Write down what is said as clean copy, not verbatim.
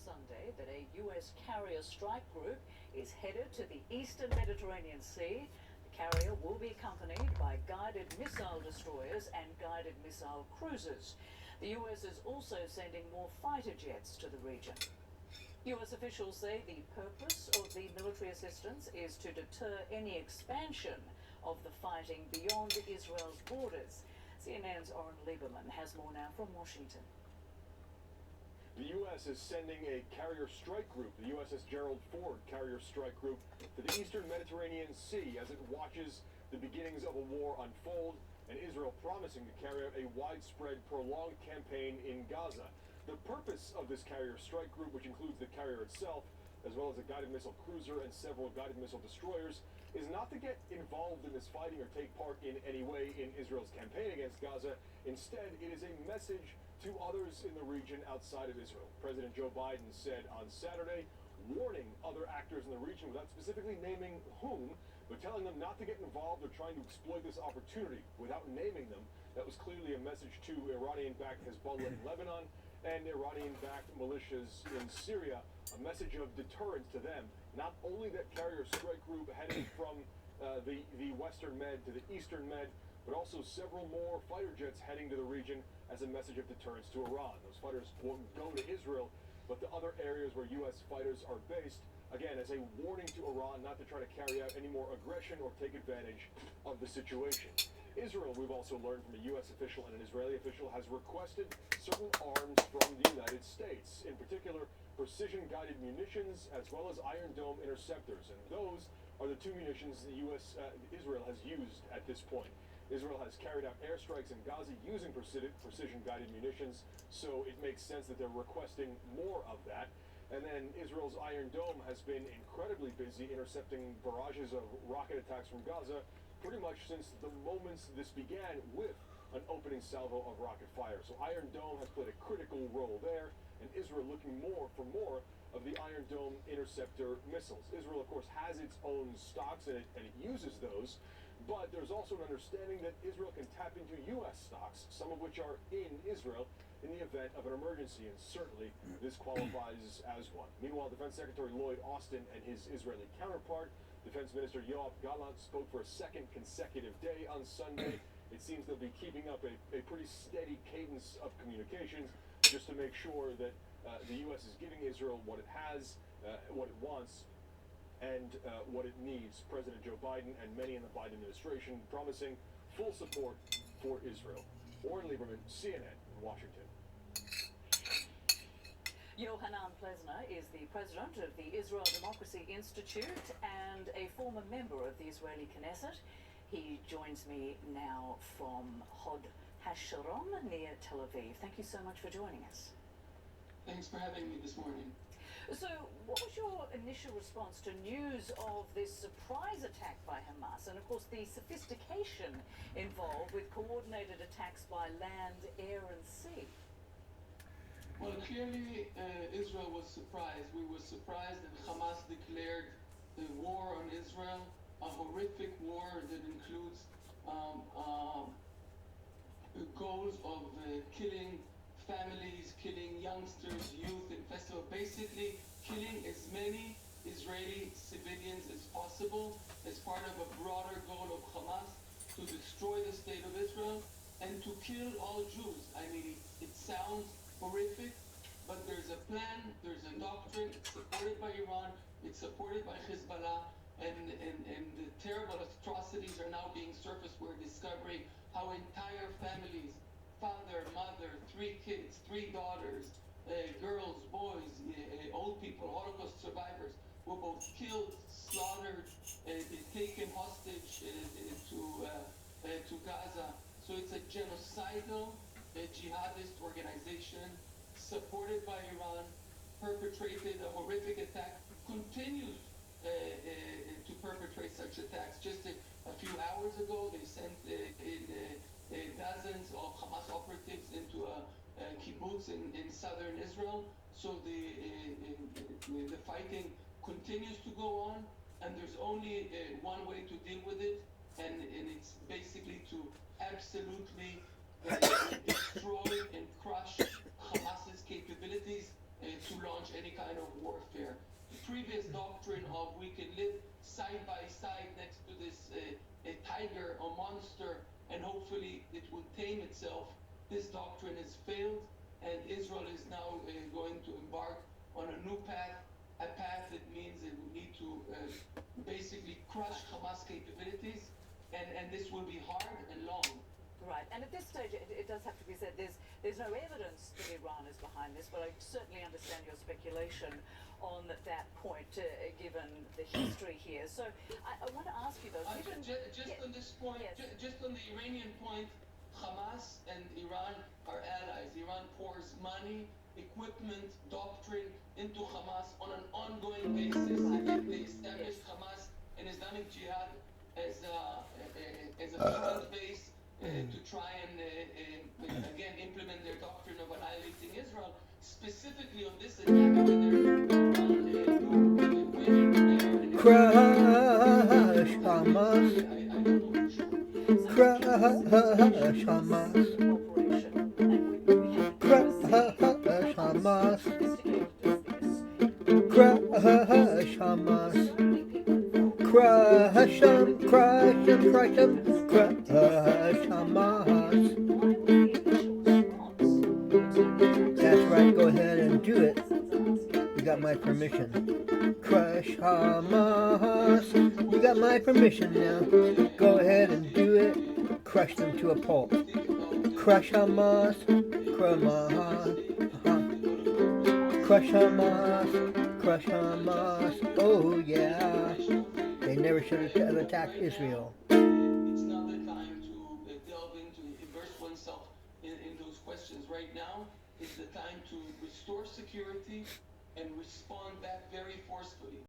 Sunday that a U.S. carrier strike group is headed to the eastern Mediterranean Sea. The carrier will be accompanied by guided missile destroyers and guided missile cruisers. The U.S. is also sending more fighter jets to the region. U.S. officials say the purpose of the military assistance is to deter any expansion of the fighting beyond Israel's borders. CNN's Oren Lieberman has more now from Washington. The U.S. is sending a carrier strike group, the USS Gerald Ford carrier strike group, to the eastern Mediterranean Sea as it watches the beginnings of a war unfold and Israel promising to carry out a widespread, prolonged campaign in Gaza. The purpose of this carrier strike group, which includes the carrier itself, as well as a guided missile cruiser and several guided missile destroyers, is not to get involved in this fighting or take part in any way in Israel's campaign against Gaza. Instead, it is a message to others in the region outside of Israel. President Joe Biden said on Saturday, warning other actors in the region without specifically naming whom, but telling them not to get involved or trying to exploit this opportunity without naming them. That was clearly a message to Iranian-backed Hezbollah in Lebanon and Iranian-backed militias in Syria, a message of deterrence to them. Not only that carrier strike group heading from the Western Med to the Eastern Med, but also several more fighter jets heading to the region as a message of deterrence to Iran. Those fighters won't go to Israel, but to other areas where U.S. fighters are based, again, as a warning to Iran not to try to carry out any more aggression or take advantage of the situation. Israel, we've also learned from a U.S. official and an Israeli official, has requested certain arms from the United States, in particular precision-guided munitions as well as Iron Dome interceptors, and those are the two munitions the Israel has used at this point. Israel has carried out airstrikes in Gaza using precision-guided munitions, so it makes sense that they're requesting more of that. And then Israel's Iron Dome has been incredibly busy intercepting barrages of rocket attacks from Gaza pretty much since the moments this began with an opening salvo of rocket fire. So Iron Dome has played a critical role there, and Israel looking for more of the Iron Dome interceptor missiles. Israel, of course, has its own stocks, and it uses those, but there's also an understanding that Israel can tap into U.S. stocks, some of which are in Israel, in the event of an emergency, and certainly this qualifies as one. Meanwhile, Defense Secretary Lloyd Austin and his Israeli counterpart, Defense Minister Yoav Gallant, spoke for a second consecutive day on Sunday. It seems they'll be keeping up a pretty steady cadence of communications just to make sure that the U.S. is giving Israel what it has, what it wants, and what it needs. President Joe Biden and many in the Biden administration promising full support for Israel. Oren Lieberman, CNN, in Washington. Yohanan Plesner is the president of the Israel Democracy Institute and a former member of the Israeli Knesset. He joins me now from Hod HaSharon near Tel Aviv. Thank you so much for joining us. Thanks for having me this morning. So, what was your initial response to news of this surprise attack by Hamas and, of course, the sophistication involved with coordinated attacks by land, air and sea? Well, clearly, Israel was surprised. We were surprised that Hamas declared the war on Israel, a horrific war that includes goals of killing families, killing youngsters, youth in festival, basically killing as many Israeli civilians as possible as part of a broader goal of Hamas to destroy the state of Israel and to kill all Jews. I mean, it sounds horrific, but there's a plan, there's a doctrine, it's supported by Iran, it's supported by Hezbollah, and the terrible atrocities are now being surfaced. We're discovering how entire families, father, mother, 3 kids, 3 daughters, girls, boys, old people, Holocaust survivors, were both killed, slaughtered, taken hostage to Gaza. So it's a genocidal, jihadist organization supported by Iran, perpetrated a horrific attack, continues to perpetrate such attacks. Just a few hours ago, they sent dozens of Hamas operatives into a kibbutz in southern Israel. So the fighting continues to go on, and there's only one way to deal with it, and it's basically to absolutely destroy and crush Hamas's capabilities to launch any previous doctrine of we can live side by side next to this a tiger or monster, and hopefully it will tame itself. This doctrine has failed, and Israel is now going to embark on a new path, a path that means it will need to basically crush Hamas capabilities, and this will be hard and long. Right, and at this stage, it does have to be said, there's no evidence that Iran is behind this, but I certainly understand your speculation on that point, given the history here. So I want to ask you, though, given... On this point, yes. Just on the Iranian point, Hamas and Iran are allies. Iran pours money, equipment, doctrine into Hamas on an ongoing basis. They established Hamas and Islamic Jihad as a front base to try and again implement their doctrine of annihilating Israel. Specifically on this attack, Crush Hamas. Crush Hamas. Crush Hamas. Crush Hamas. Crush them, crush them, crush them. Crush Hamas. That's right, go ahead and do it. You got my permission. Crush Hamas. You got my permission now. Go ahead and do it. Crush them to a pulp. Crush Hamas. Crush Hamas. Crush Hamas. Oh yeah. They never should have attacked Israel. It's not the time to delve into immerse oneself in those questions. Right now is the time to restore security and respond back very forcefully.